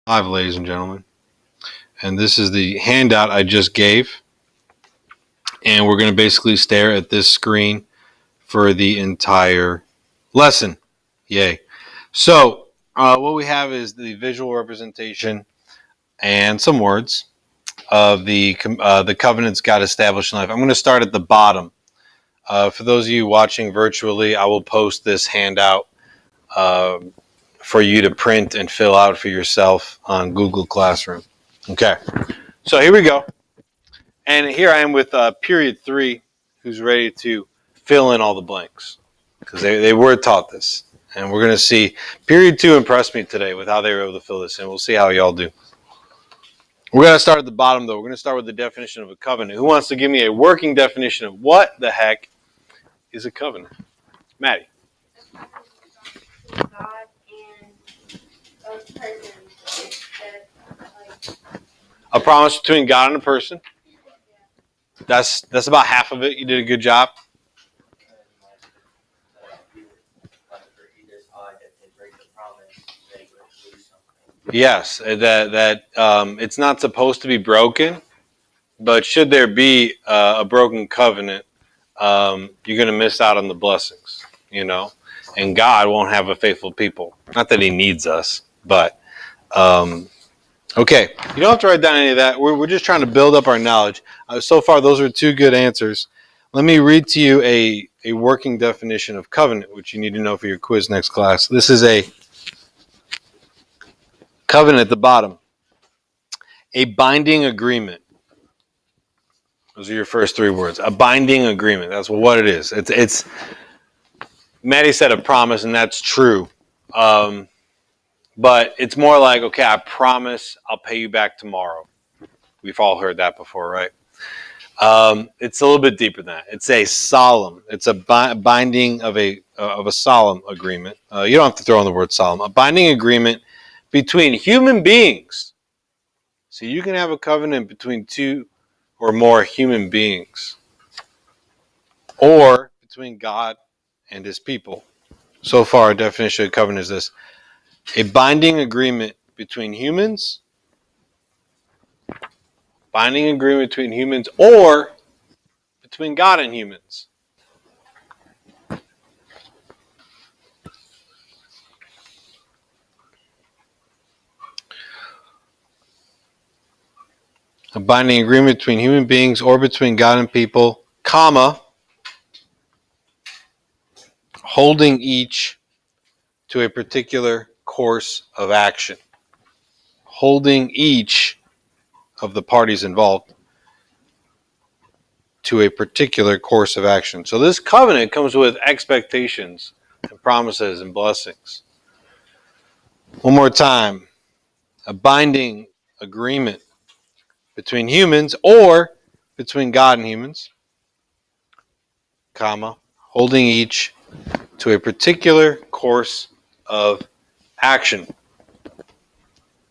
Live, ladies and gentlemen, and this is the handout I just gave, and we're going to basically stare at this screen for the entire lesson. Yay. So what we have is the visual representation and some words of the covenants God established in life. I'm going to start at the bottom. For those of you watching virtually, I will post this handout for you to print and fill out for yourself on Google Classroom. Okay, so here we go. And here I am with period 3, who's ready to fill in all the blanks, because they were taught this. And we're going to see period 2 impressed me today with how they were able to fill this in. We'll see how y'all do. We're going to start at the bottom, though. We're going to start with the definition of a covenant. Who wants to give me a working definition of what the heck is a covenant? Maddie. A promise between God and a person. That's about half of it. You did a good job. Yes, that it's not supposed to be broken, but should there be a broken covenant, you're going to miss out on the blessings, and God won't have a faithful people. Not that he needs us, but okay. You don't have to write down any of that. We're just trying to build up our knowledge. So far, those are 2 good answers. Let me read to you a working definition of covenant, which you need to know for your quiz next class. This is a covenant at the bottom. A binding agreement. Those are your first 3 words. A binding agreement. That's what it is. It's Maddie said a promise, and that's true. But it's more like, okay, I promise I'll pay you back tomorrow. We've all heard that before, right? It's a little bit deeper than that. It's a solemn. It's a binding of a solemn agreement. You don't have to throw in the word solemn. A binding agreement between human beings. So you can have a covenant between 2 or more human beings, or between God and his people. So far, our definition of covenant is this: a binding agreement between humans, or between God and humans. A binding agreement between human beings or between God and people, comma, holding each to a particular course of action. Holding each of the parties involved to a particular course of action. So this covenant comes with expectations and promises and blessings. One more time. A binding agreement between humans or between God and humans, comma, holding each to a particular course of action.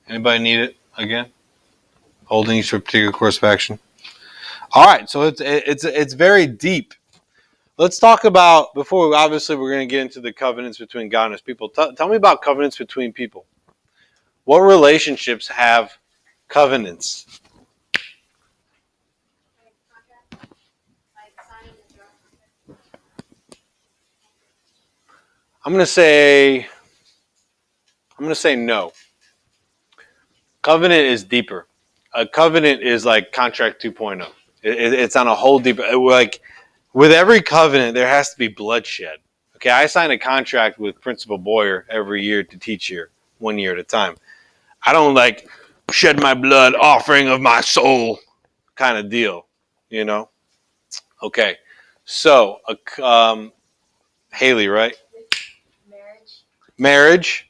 Anybody need it again? Holding each to a particular course of action. All right, so it's very deep. Let's talk about, before obviously we're going to get into the covenants between God and his people. Tell me about covenants between people. What relationships have covenants? I'm going to say no. Covenant is deeper. A covenant is like contract 2.0. It's on a whole deeper, like with every covenant, there has to be bloodshed. Okay, I sign a contract with Principal Boyer every year to teach here, 1 year at a time. I don't like shed my blood, offering of my soul kind of deal, Okay, so Haley, right? Marriage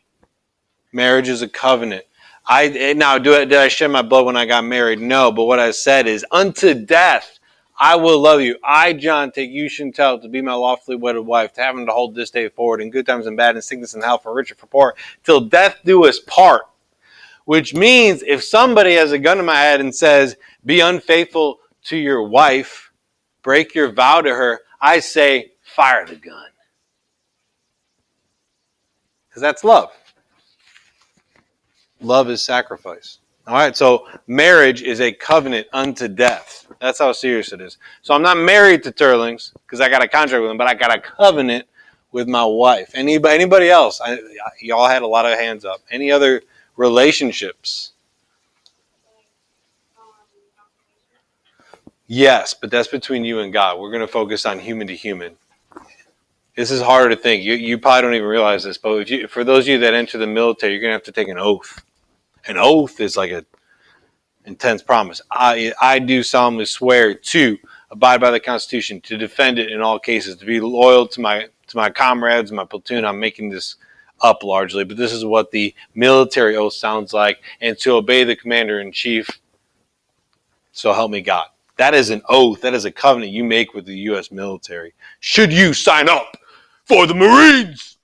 is a covenant. Did I shed my blood when I got married? No, but what I said is, unto death I will love you. I, John, take you, Chantel, to be my lawfully wedded wife, to have him to hold this day forward, in good times and bad, in sickness and health, for rich or for poor, till death do us part. Which means if somebody has a gun to my head and says, be unfaithful to your wife, break your vow to her, I say, fire the gun. Because that's love. Love is sacrifice. All right, so marriage is a covenant unto death. That's how serious it is. So I'm not married to Turlings because I got a contract with them, but I got a covenant with my wife. Anybody else? Y'all had a lot of hands up. Any other relationships? Yes, but that's between you and God. We're going to focus on human to human. This is harder to think. You probably don't even realize this, but for those of you that enter the military, you're going to have to take an oath. An oath is like a intense promise. I do solemnly swear to abide by the Constitution, to defend it in all cases, to be loyal to my comrades, my platoon. I'm making this up largely, but this is what the military oath sounds like, and to obey the commander in chief. So help me God. That is an oath. That is a covenant you make with the U.S. military. Should you sign up for the Marines?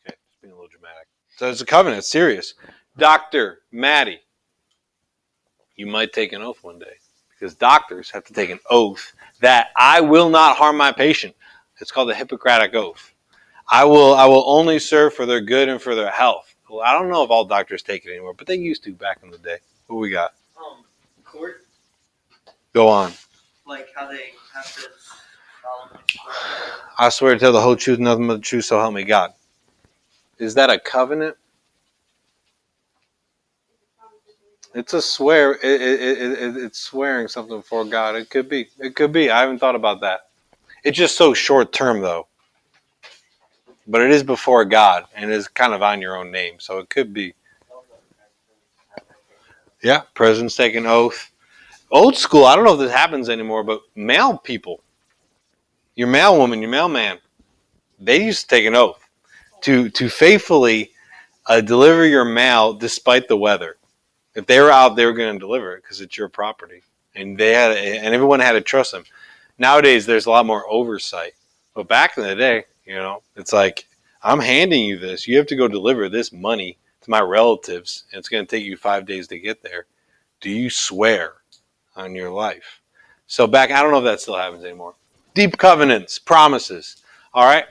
Okay, it's being a little dramatic. So it's a covenant. It's serious. Dr. Maddie, you might take an oath one day because doctors have to take an oath that I will not harm my patient. It's called the Hippocratic Oath. I will only serve for their good and for their health. Well, I don't know if all doctors take it anymore, but they used to back in the day. What we got? Court. Go on. Like how they have to solemnly swear. I swear to tell the whole truth, nothing but the truth, so help me God. Is that a covenant? It's a swear. It's swearing something before God. It could be. It could be. I haven't thought about that. It's just so short term, though. But it is before God, and it is kind of on your own name, so it could be. Yeah, presidents take an oath. Old school, I don't know if this happens anymore, but male people, your mail woman, your mailman, they used to take an oath to faithfully deliver your mail despite the weather. If they were out, they were going to deliver it because it's your property, and everyone had to trust them. Nowadays, there's a lot more oversight, but back in the day, it's like I'm handing you this. You have to go deliver this money to my relatives, and it's going to take you 5 days to get there. Do you swear on your life? So I don't know if that still happens anymore. Deep covenants, promises. All right,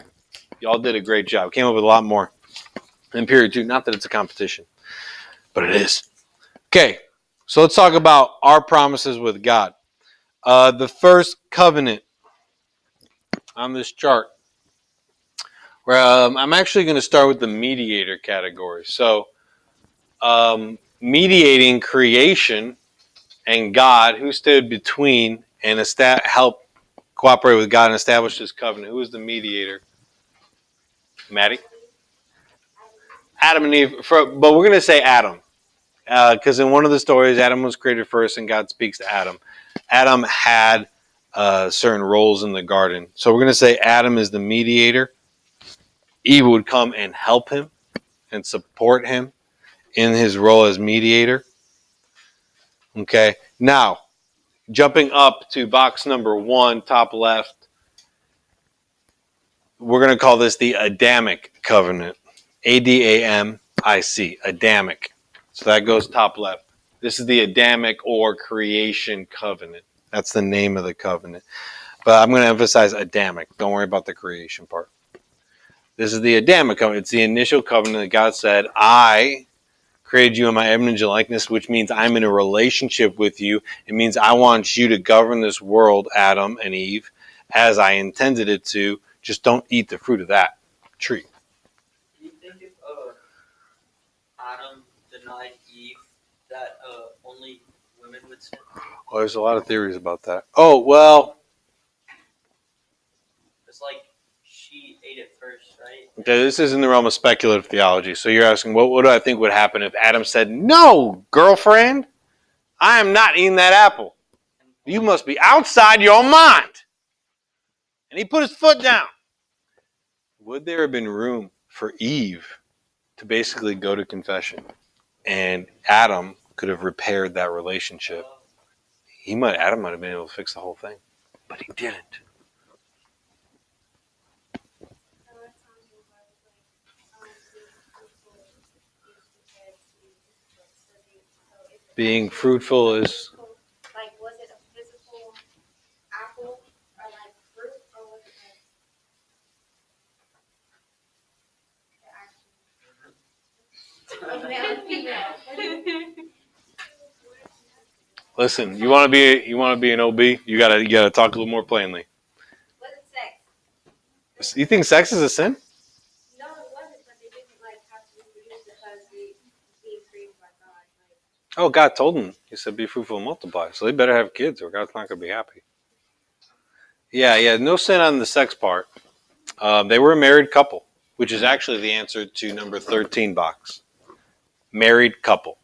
y'all did a great job. Came up with a lot more in period 2. Not that it's a competition, but it is. Okay, so let's talk about our promises with God. The first covenant on this chart, where I'm actually going to start with the mediator category. So, mediating creation and God, who stood between and help cooperate with God and establish this covenant. Who was the mediator? Maddie? Adam and Eve. But we're going to say Adam. Because in one of the stories, Adam was created first and God speaks to Adam. Adam had certain roles in the garden. So we're going to say Adam is the mediator. Eve would come and help him and support him in his role as mediator. Okay. Now, jumping up to box number 1, top left, we're going to call this the Adamic Covenant. Adamic. Adamic. So that goes top left. This is the Adamic or Creation Covenant. That's the name of the covenant. But I'm going to emphasize Adamic. Don't worry about the creation part. This is the Adamic Covenant. It's the initial covenant that God said, I created you in my image and likeness, which means I'm in a relationship with you. It means I want you to govern this world, Adam and Eve, as I intended it to. Just don't eat the fruit of that tree. Do you think if Adam denied Eve, that only women would sin? Well, there's a lot of theories about that. Oh, well. It's like she ate it first, right? Okay, this is in the realm of speculative theology. So you're asking, what do I think would happen if Adam said, no, girlfriend, I am not eating that apple. You must be outside your mind. And he put his foot down. Would there have been room for Eve to basically go to confession? And Adam could have repaired that relationship. Adam might have been able to fix the whole thing. But he didn't. Being fruitful is... Like, was it a physical apple or like fruit, or was it like the actual male and female? Listen, you want to be an OB, you gotta talk a little more plainly. What is sex? You think sex is a sin? No, it wasn't, but they didn't like have to reproduce because they being created by God. Like, Oh, God told them. He said, "Be fruitful and multiply." So they better have kids, or God's not gonna be happy. Yeah, no sin on the sex part. They were a married couple, which is actually the answer to number 13 box. Married couple.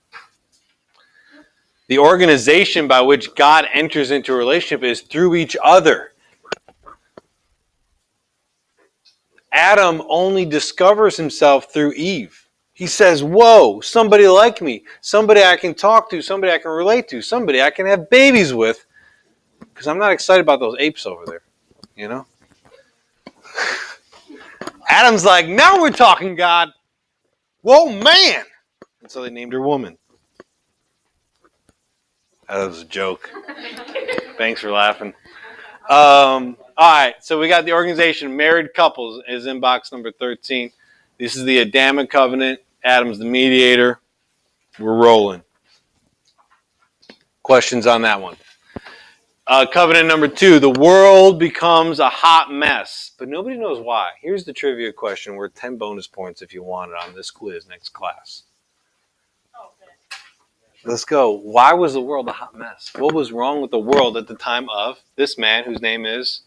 The organization by which God enters into a relationship is through each other. Adam only discovers himself through Eve. He says, whoa, somebody like me, somebody I can talk to, somebody I can relate to, somebody I can have babies with, because I'm not excited about those apes over there, you know? Adam's like, now we're talking, God. Whoa, man. And so they named her woman. That was a joke. Thanks for laughing. All right, so we got the organization Married Couples is in box number 13. This is the Adamic Covenant. Adam's the mediator. We're rolling. Questions on that one? Covenant number 2, the world becomes a hot mess, but nobody knows why. Here's the trivia question worth 10 bonus points if you want it on this quiz next class. Let's go. Why was the world a hot mess? What was wrong with the world at the time of this man whose name is?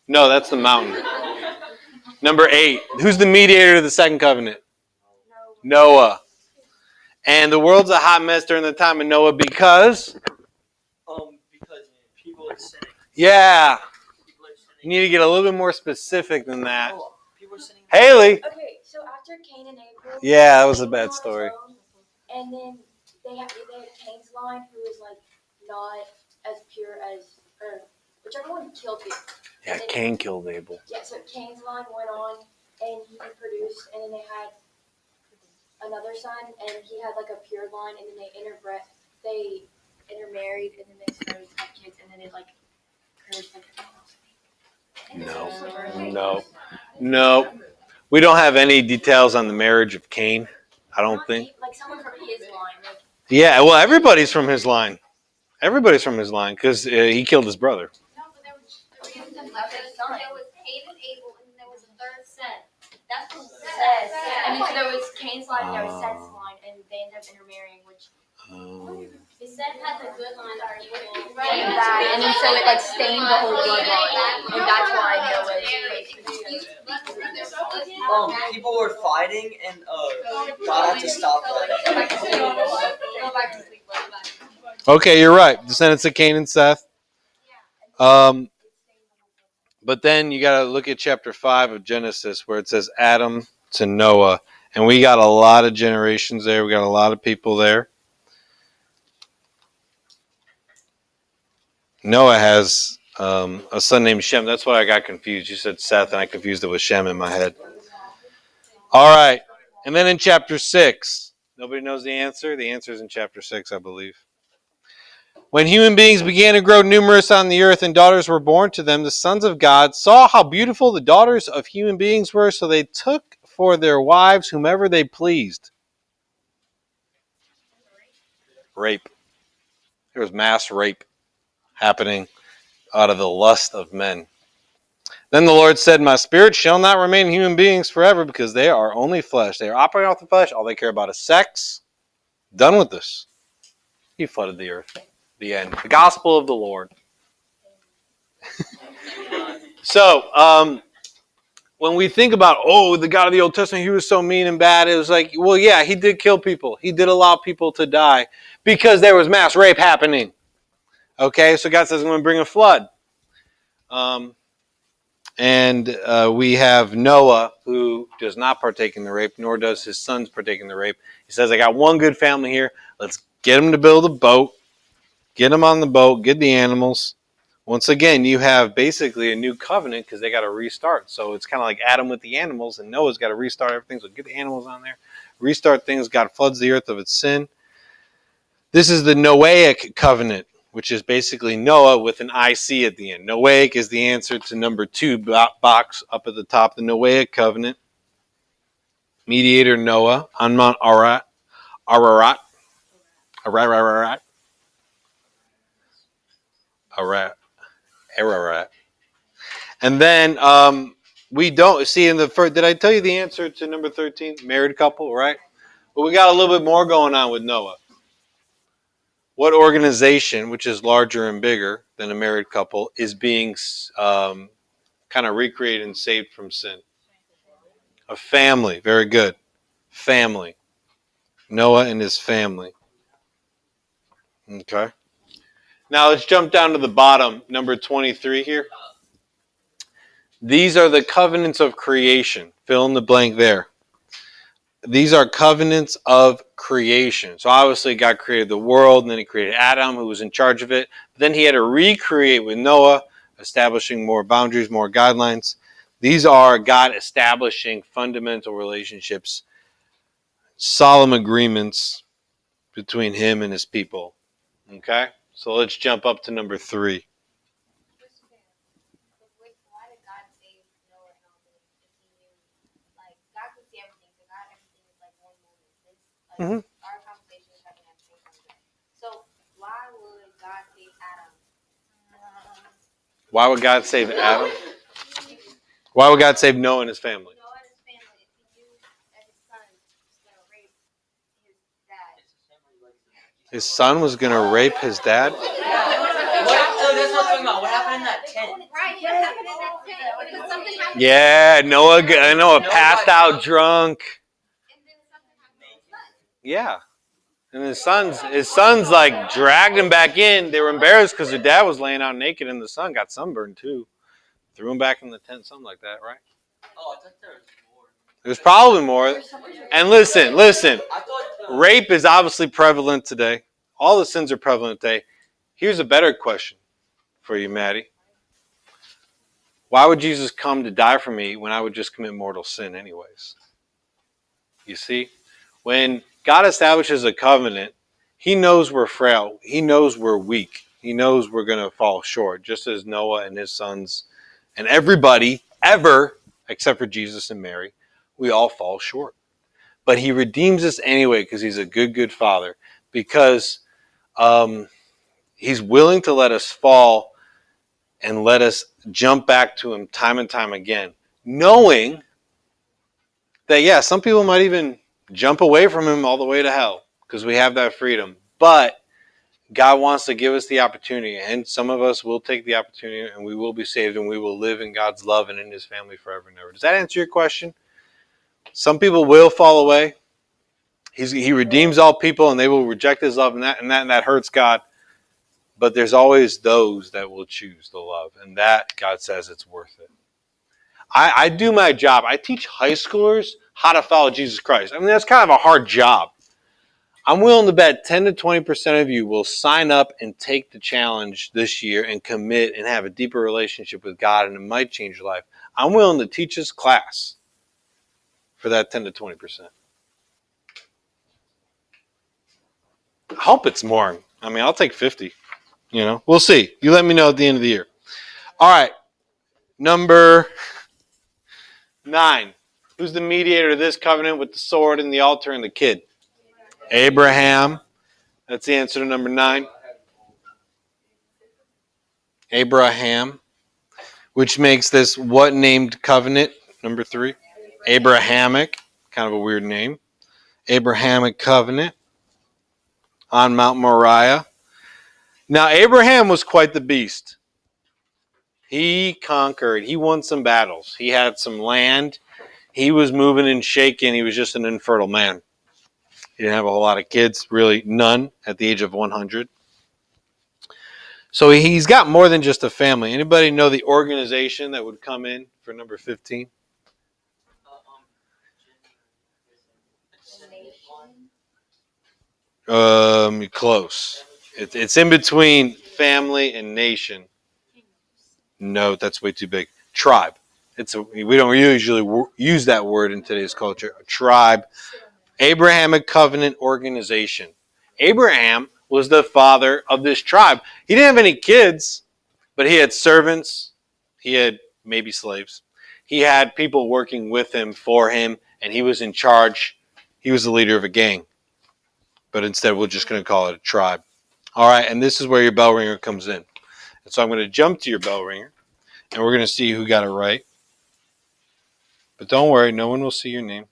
No, that's the mountain. Number 8. Who's the mediator of the second covenant? Noah. And the world's a hot mess during the time of Noah because? Because people are sinning. Yeah. People are sinning. You need to get a little bit more specific than that. Oh, people are sinning. Haley. Okay, so after Cain and Abel, Yeah, that was a Cain bad on story. his own, and then they had Cain's line, who was like not as pure as, or whichever one killed him. Yeah, Cain killed Abel. Yeah, so Cain's line went on, and he produced, and then they had another son, and he had like a pure line, and then they intermarried, and then they started to have kids, and then it like cursed like No. We don't have any details on the marriage of Cain, I don't think. like someone from his line. Like, Yeah, well, everybody's from his line. Everybody's from his line because he killed his brother. no, but there was the reason there was Cain and Abel, and then there was a third Seth. That's what Seth. Seth. And then there was Cain's line, and there was Seth's line, and they ended up intermarrying, which Seth had the good line of people. and bad, and then so it like stained the whole bloodline, and that's why Noah. People were fighting, and God had to stop them. Okay, you're right. Descendants of Cain and Seth. But then you got to look at chapter 5 of Genesis where it says Adam to Noah. And we got a lot of generations there. We got a lot of people there. Noah has a son named Shem. That's why I got confused. You said Seth, and I confused it with Shem in my head. All right. And then in chapter 6, nobody knows the answer? The answer is in chapter 6, I believe. When human beings began to grow numerous on the earth and daughters were born to them, the sons of God saw how beautiful the daughters of human beings were, so they took for their wives whomever they pleased. Rape. There was mass rape happening out of the lust of men. Then the Lord said, my spirit shall not remain in human beings forever because they are only flesh. They are operating off the flesh. All they care about is sex. Done with this. He flooded the earth. The end. The gospel of the Lord. So, when we think about, the God of the Old Testament, he was so mean and bad, it was like, well, yeah, he did kill people. He did allow people to die because there was mass rape happening. Okay, so God says, I'm going to bring a flood. And we have Noah, who does not partake in the rape, nor does his sons partake in the rape. He says, I got one good family here. Let's get them to build a boat. Get them on the boat. Get the animals. Once again, you have basically a new covenant because they got to restart. So it's kind of like Adam with the animals, and Noah's got to restart everything. So get the animals on there. Restart things. God floods the earth of its sin. This is the Noahic Covenant, which is basically Noah with an IC at the end. Noahic is the answer to number 2 box up at the top. The Noahic Covenant. Mediator Noah on Mount Ararat. Ararat. Ararat. And then we don't see in the first. Did I tell you the answer to number 13? Married couple, right? But we got a little bit more going on with Noah. What organization, which is larger and bigger than a married couple, is being kind of recreated and saved from sin? A family. Very good. Family. Noah and his family. Okay. Now let's jump down to the bottom, number 23 here. These are the covenants of creation. Fill in the blank there. These are covenants of creation. So obviously God created the world, and then he created Adam, who was in charge of it. But then he had to recreate with Noah, establishing more boundaries, more guidelines. These are God establishing fundamental relationships, solemn agreements between him and his people. Okay? So let's jump up to number 3. Why did God save Noah and all this? If he knew, like, God could see everything, so God, everything is like one moment. This, like, our conversation is happening at the same time. So, why would God save Adam? Why would God save Adam? Why would God save Noah and his family? Noah and his family, if he knew that his son was going to rape his dad. His son was going to rape his dad? What? Oh, that's what I'm talking about. What happened in that tent? Right, what happened in that tent? Because something happened. Yeah, Noah passed out drunk. And then something happened to his son. Yeah. And his sons like dragged him back in. They were embarrassed because their dad was laying out naked and the son got sunburned too. Threw him back in the tent, something like that, right? Oh, I thought there was more. There's probably more. And listen. I thought Rape is obviously prevalent today. All the sins are prevalent today. Here's a better question for you, Maddie. Why would Jesus come to die for me when I would just commit mortal sin anyways? You see? When God establishes a covenant, he knows we're frail. He knows we're weak. He knows we're going to fall short, just as Noah and his sons and everybody ever, except for Jesus and Mary, we all fall short. But he redeems us anyway because he's a good, good father. Because he's willing to let us fall and let us jump back to him time and time again, knowing that, yeah, some people might even jump away from him all the way to hell because we have that freedom. But God wants to give us the opportunity, and some of us will take the opportunity, and we will be saved, and we will live in God's love and in his family forever and ever. Does that answer your question? Some people will fall away. He redeems all people, and they will reject his love, and that hurts God. But there's always those that will choose the love, and that God says it's worth it. I do my job. I teach high schoolers how to follow Jesus Christ. I mean, that's kind of a hard job. I'm willing to bet 10 to 20% of you will sign up and take the challenge this year and commit and have a deeper relationship with God, and it might change your life. I'm willing to teach this class for that 10 to 20%. I hope it's more. I mean, I'll take 50. We'll see. You let me know at the end of the year. All right. Number 9. Who's the mediator of this covenant with the sword and the altar and the kid? Abraham. That's the answer to number 9. Abraham. Which makes this what named covenant? Number 3. Abrahamic. Kind of a weird name. Abrahamic covenant on Mount Moriah. Now, Abraham was quite the beast. He conquered. He won some battles. He had some land. He was moving and shaking. He was just an infertile man. He didn't have a whole lot of kids, really none, at the age of 100. So he's got more than just a family. Anybody know the organization that would come in for number 15? Close. It's in between family and nation. No, that's way too big. Tribe. We don't usually use that word in today's culture. A tribe. Abrahamic Covenant organization. Abraham was the father of this tribe. He didn't have any kids, but he had servants. He had maybe slaves. He had people working with him, for him, and he was in charge. He was the leader of a gang. but instead we're just going to call it a tribe. All right, and this is where your bell ringer comes in. And so I'm going to jump to your bell ringer, and we're going to see who got it right. But don't worry, no one will see your name.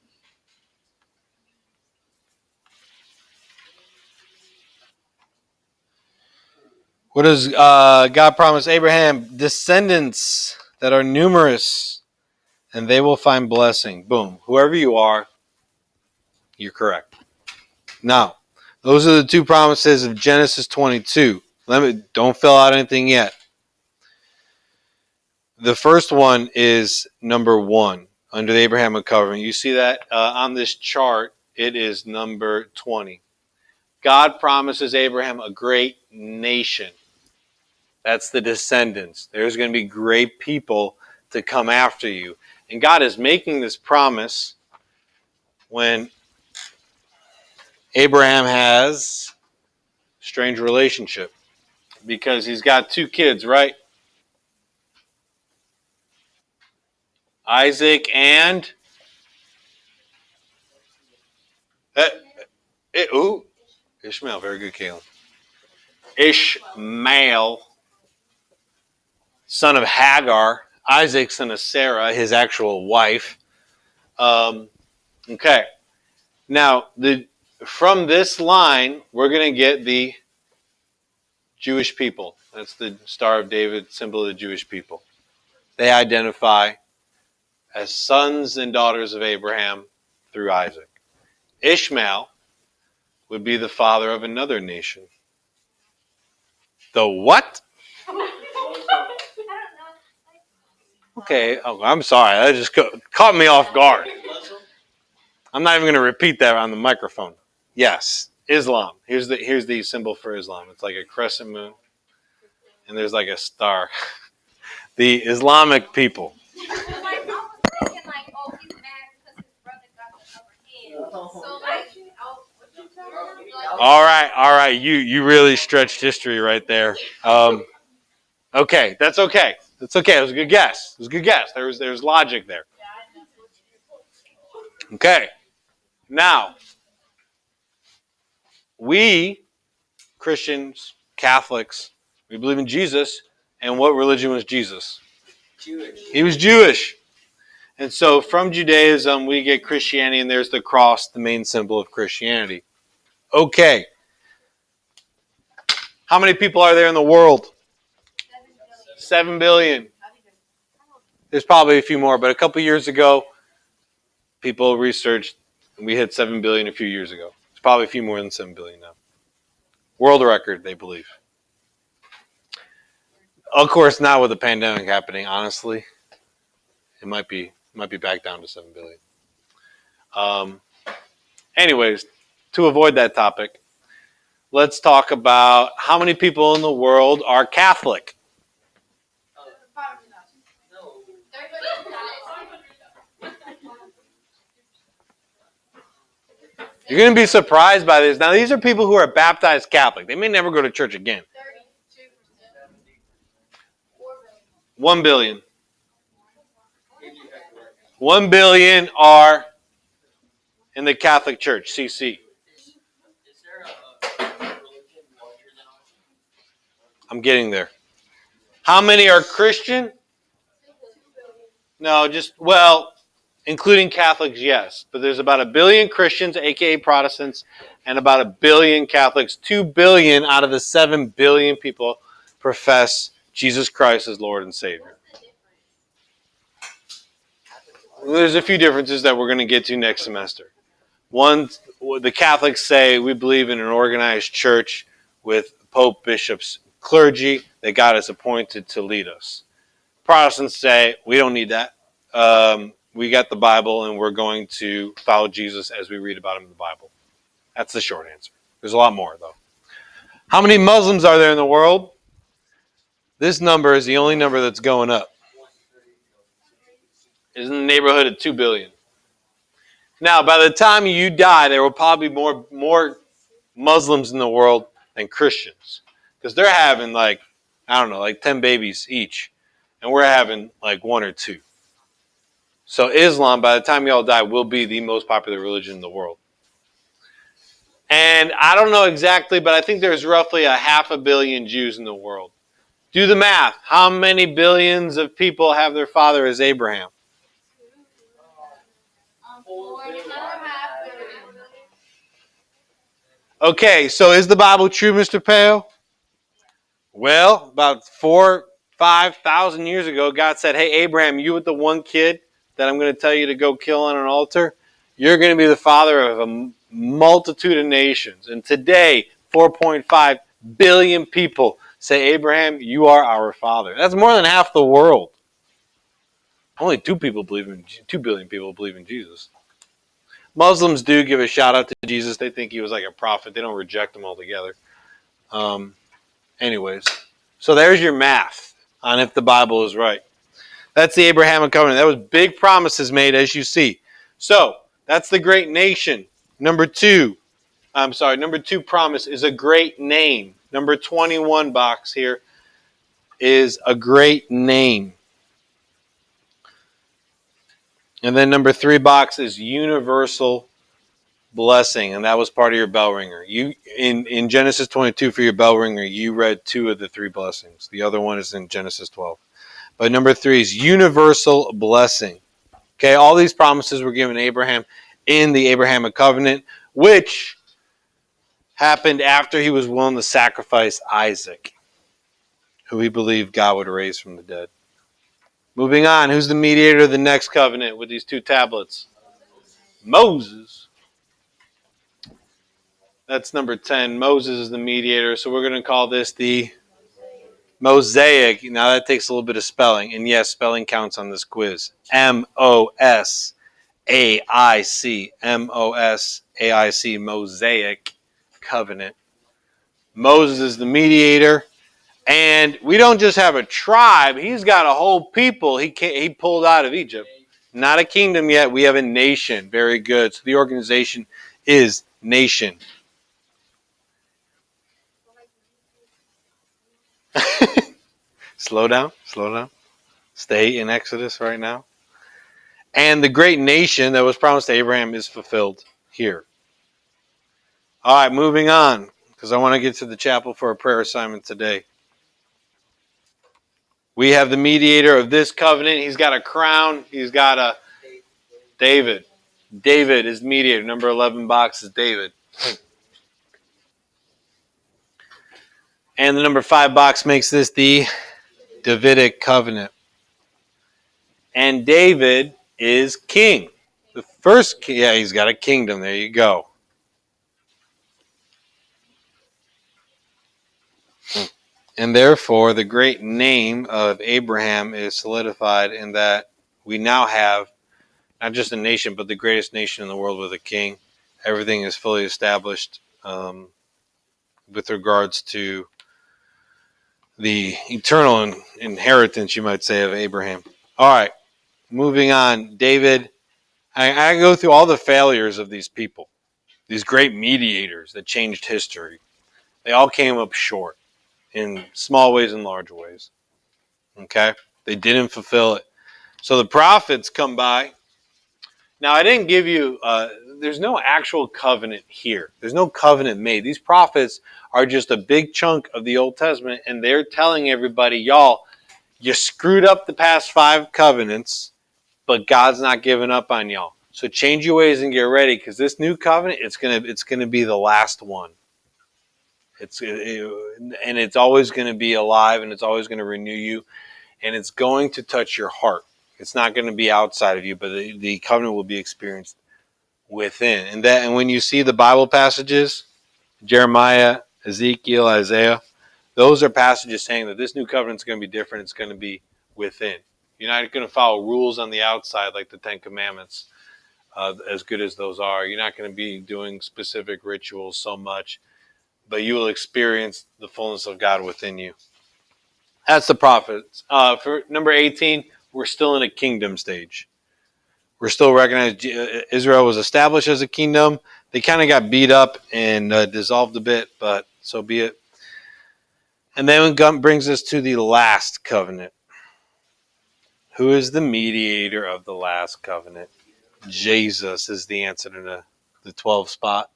What does God promise Abraham? Descendants that are numerous, and they will find blessing. Boom. Whoever you are, you're correct. Now, those are the two promises of Genesis 22. Don't fill out anything yet. The first one is number 1 under the Abrahamic Covenant. You see that on this chart, it is number 20. God promises Abraham a great nation. That's the descendants. There's going to be great people to come after you. And God is making this promise when Abraham has a strange relationship because he's got 2 kids, right? Isaac and Ishmael. Very good, Caleb. Ishmael, son of Hagar. Isaac, son of Sarah, his actual wife. Okay. Now, from this line, we're going to get the Jewish people. That's the Star of David, symbol of the Jewish people. They identify as sons and daughters of Abraham through Isaac. Ishmael would be the father of another nation. The what? Okay, I'm sorry. That just caught me off guard. I'm not even going to repeat that on the microphone. Yes, Islam. Here's the symbol for Islam. It's like a crescent moon, and there's like a star. The Islamic people. All right. You really stretched history right there. Okay, that's okay. That's okay. It was a good guess. There's logic there. Okay. Now, we Christians, Catholics, we believe in Jesus. And what religion was Jesus? Jewish. He was Jewish. And so from Judaism, we get Christianity, and there's the cross, the main symbol of Christianity. Okay. How many people are there in the world? 7 billion. There's probably a few more, but a couple years ago, people researched, and we hit 7 billion a few years ago. It's probably a few more than 7 billion now. World record, they believe. Of course, now with the pandemic happening, honestly, it might be back down to 7 billion. Anyways, to avoid that topic, let's talk about how many people in the world are Catholic. No. You're going to be surprised by this. Now, these are people who are baptized Catholic. They may never go to church again. 1 billion. 1 billion are in the Catholic Church, CC. Is there a religion larger than ours? I'm getting there. How many are Christian? No, including Catholics, yes. But there's about 1 billion Christians, aka Protestants, and about 1 billion Catholics. 2 billion out of the 7 billion people profess Jesus Christ as Lord and Savior. There's a few differences that we're going to get to next semester. One, the Catholics say we believe in an organized church with Pope, bishops, clergy that God has appointed to lead us. Protestants say we don't need that. We got the Bible, and we're going to follow Jesus as we read about him in the Bible. That's the short answer. There's a lot more, though. How many Muslims are there in the world? This number is the only number that's going up. It's in the neighborhood of 2 billion. Now, by the time you die, there will probably be more Muslims in the world than Christians. Because they're having 10 babies each. And we're having 1 or 2. So Islam, by the time y'all die, will be the most popular religion in the world. And I don't know exactly, but I think there's roughly 500 million Jews in the world. Do the math. How many billions of people have their father as Abraham? 4.5. Okay, so is the Bible true, Mr. Peo? Well, about 5,000 years ago, God said, hey, Abraham, you with the one kid that I'm going to tell you to go kill on an altar, you're going to be the father of a multitude of nations. And today, 4.5 billion people say, Abraham, you are our father. That's more than half the world. Only 2 billion people believe in Jesus. Muslims do give a shout out to Jesus. They think he was like a prophet. They don't reject him altogether. Anyways, so there's your math on if the Bible is right. That's the Abrahamic Covenant. That was big promises made, as you see. So that's the great nation. Number two promise is a great name. Number 21 box here is a great name. And then number 3 box is universal blessing, and that was part of your bell ringer. You in Genesis 22 for your bell ringer, you read 2 of the 3 blessings. The other one is in Genesis 12. But number 3 is universal blessing. Okay, all these promises were given to Abraham in the Abrahamic Covenant, which happened after he was willing to sacrifice Isaac, who he believed God would raise from the dead. Moving on, who's the mediator of the next covenant with these 2 tablets? Moses. That's number 10. Moses is the mediator, so we're going to call this the Mosaic. Now that takes a little bit of spelling, and yes, spelling counts on this quiz. Mosaic, Mosaic Covenant. Moses is the mediator, and we don't just have a tribe. He's got a whole people he pulled out of Egypt. Not a kingdom yet. We have a nation. Very good. So the organization is nation. Slow down. Stay in Exodus right now. And the great nation that was promised to Abraham is fulfilled here. All right, moving on, because I want to get to the chapel for a prayer assignment today. We have the mediator of this covenant. He's got a crown. He's got a David. David is mediator. Number 11 box is David. And the number 5 box makes this the Davidic covenant. And David is king. The first king, yeah, he's got a kingdom. There you go. And therefore, the great name of Abraham is solidified in that we now have not just a nation, but the greatest nation in the world with a king. Everything is fully established with regards to the eternal inheritance, you might say, of Abraham. All right, moving on. David, I go through all the failures of these people, these great mediators that changed history. They all came up short in small ways and large ways. Okay? They didn't fulfill it. So the prophets come by. Now, I didn't give you, there's no actual covenant here. There's no covenant made. These prophets are just a big chunk of the Old Testament, and they're telling everybody, y'all, you screwed up the past 5 covenants, but God's not giving up on y'all. So change your ways and get ready, because this new covenant, it's gonna be the last one. And it's always going to be alive, and it's always going to renew you, and it's going to touch your heart. It's not going to be outside of you, but the covenant will be experienced within. And when you see the Bible passages, Jeremiah, Ezekiel, Isaiah, those are passages saying that this new covenant is going to be different. It's going to be within. You're not going to follow rules on the outside like the 10 Commandments, as good as those are. You're not going to be doing specific rituals so much, but you will experience the fullness of God within you. That's the prophets. For number 18, we're still in a kingdom stage. We're still recognized. Israel was established as a kingdom. They kind of got beat up and dissolved a bit, but so be it. And then it brings us to the last covenant. Who is the mediator of the last covenant? Jesus is the answer to the 12 spot.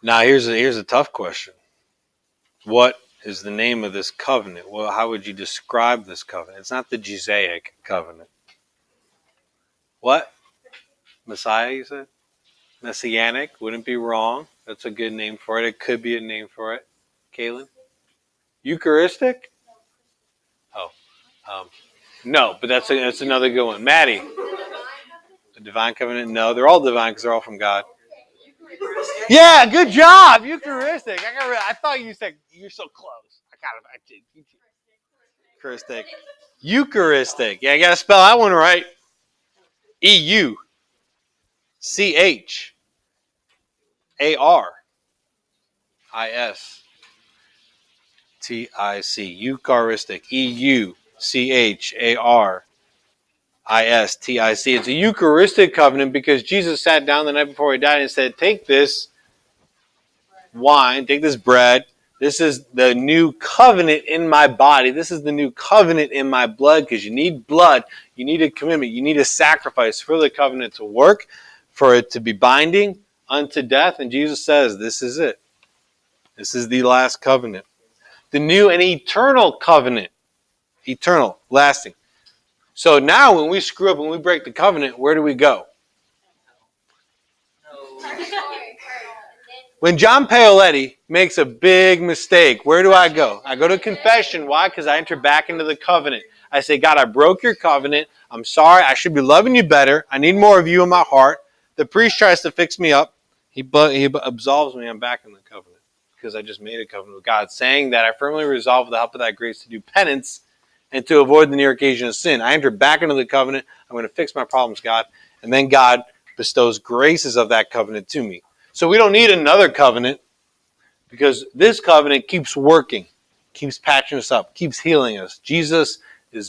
Now here's a tough question. What is the name of this covenant? Well, how would you describe this covenant? It's not the Mosaic Covenant. What? Messiah, you said? Messianic? Wouldn't be wrong. That's a good name for it. It could be a name for it. Kaylin? Eucharistic? Oh. No, but that's another good one. Maddie? The Divine Covenant? No, they're all divine because they're all from God. Yeah, good job. Eucharistic. I thought you said you're so close. I did. Eucharistic. Eucharistic. Yeah, you got to spell that one right. EUCHARISTIC. Eucharistic. EUCHARISTIC. It's a Eucharistic covenant because Jesus sat down the night before he died and said, take this wine, take this bread. This is the new covenant in my body. This is the new covenant in my blood because you need blood. You need a commitment. You need a sacrifice for the covenant to work, for it to be binding unto death. And Jesus says, this is it. This is the last covenant. The new and eternal covenant. Eternal, lasting. So now when we screw up, when we break the covenant, where do we go? When John Paoletti makes a big mistake, where do I go? I go to confession. Why? Because I enter back into the covenant. I say, God, I broke your covenant. I'm sorry. I should be loving you better. I need more of you in my heart. The priest tries to fix me up. He absolves me. I'm back in the covenant because I just made a covenant with God, saying that I firmly resolve with the help of that grace to do penance and to avoid the near occasion of sin. I enter back into the covenant. I'm going to fix my problems, God. And then God bestows graces of that covenant to me. So we don't need another covenant because this covenant keeps working, keeps patching us up, keeps healing us. Jesus'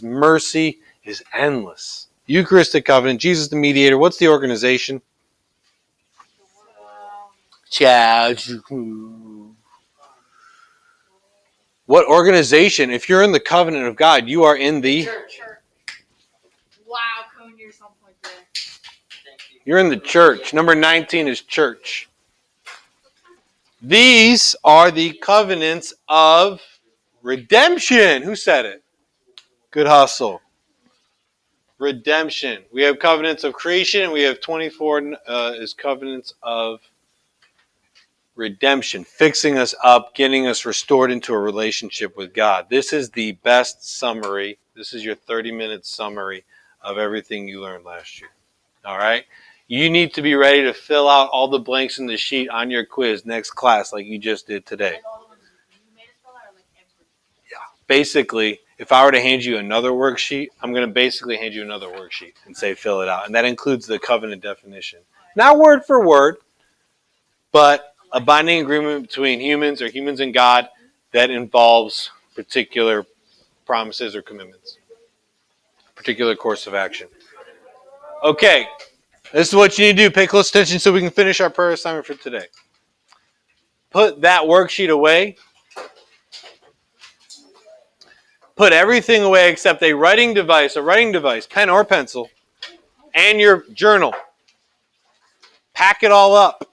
mercy is endless. Eucharistic covenant, Jesus the mediator. What's the organization? What organization? If you're in the covenant of God, you are in the church. Wow, Cone, you're some point there. You're in the church. Number 19 is church. These are the covenants of redemption. Who said it? Good hustle. Redemption. We have covenants of creation, and we have 24 is covenants of redemption, fixing us up, getting us restored into a relationship with God. This is the best summary. This is your 30-minute summary of everything you learned last year. All right? You need to be ready to fill out all the blanks in the sheet on your quiz next class like you just did today. Yeah. Basically, if I were to hand you another worksheet, I'm going to basically hand you another worksheet and say fill it out. And that includes the covenant definition. Not word for word, but a binding agreement between humans or humans and God that involves particular promises or commitments, a particular course of action. Okay. This is what you need to do. Pay close attention so we can finish our prayer assignment for today. Put that worksheet away. Put everything away except a writing device, pen or pencil, and your journal. Pack it all up.